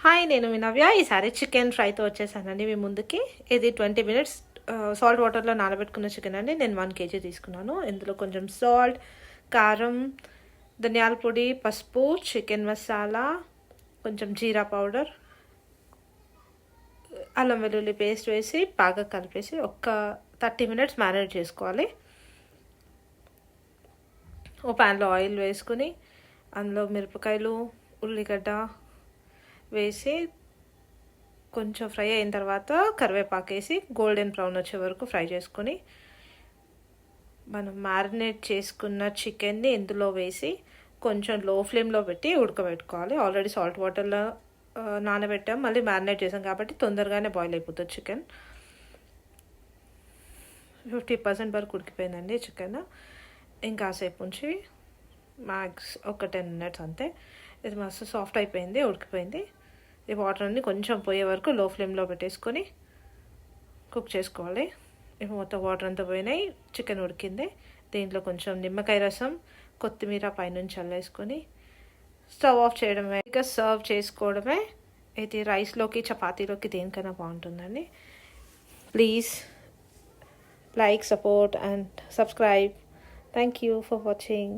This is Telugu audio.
హాయ్, నేను మీ నవ్య. ఈసారి చికెన్ ఫ్రైతో వచ్చేసానండి మీ ముందుకి. ఇది 20 మినిట్స్ సాల్ట్ వాటర్లో నానబెట్టుకున్న చికెన్ అండి. నేను 1 కేజీ తీసుకున్నాను. ఇందులో కొంచెం సాల్ట్, కారం, ధనియాల పొడి, పసుపు, చికెన్ మసాలా, కొంచెం జీరా పౌడర్, అల్లం వెల్లుల్లి పేస్ట్ వేసి బాగా కలిపేసి ఒక 30 మినిట్స్ మ్యారినేట్ చేసుకోవాలి. ఓ ప్యాన్లో ఆయిల్ వేసుకుని అందులో మిరపకాయలు, ఉల్లిగడ్డ వేసి కొంచెం ఫ్రై అయిన తర్వాత కరివేపాకు వేసి గోల్డెన్ బ్రౌన్ వచ్చే వరకు ఫ్రై చేసుకొని మనం మ్యారినేట్ చేసుకున్న చికెన్ని ఇందులో వేసి కొంచెం లో ఫ్లేమ్లో పెట్టి ఉడకబెట్టుకోవాలి. ఆల్రెడీ సాల్ట్ వాటర్లో నానబెట్టాం, మళ్ళీ మ్యారినేట్ చేసాం కాబట్టి తొందరగానే బాయిల్ అయిపోతుంది చికెన్. 50% వరకు ఉడికిపోయిందండి చికెన్. ఇంకాసేపు ఉంచి మ్యాక్స్ ఒక 10 మినిట్స్ అంతే. ఇది మస్తు సాఫ్ట్ అయిపోయింది, ఉడికిపోయింది. ఈ వాటర్ అన్ని కొంచెం పోయే వరకు లో ఫ్లేమ్లో పెట్టేసుకొని కుక్ చేసుకోవాలి. ఇప్పుడు మొత్తం వాటర్ అంతా పోయినాయి, చికెన్ ఉడికింది. దీంట్లో కొంచెం నిమ్మకాయ రసం, కొత్తిమీర పైనుంచి చల్లేసుకొని స్టవ్ ఆఫ్ చేయడమే, ఇక సర్వ్ చేసుకోవడమే. ఇది రైస్లోకి, చపాతీలోకి దేనికైనా బాగుంటుందండి. Please like, support and subscribe. Thank you for watching.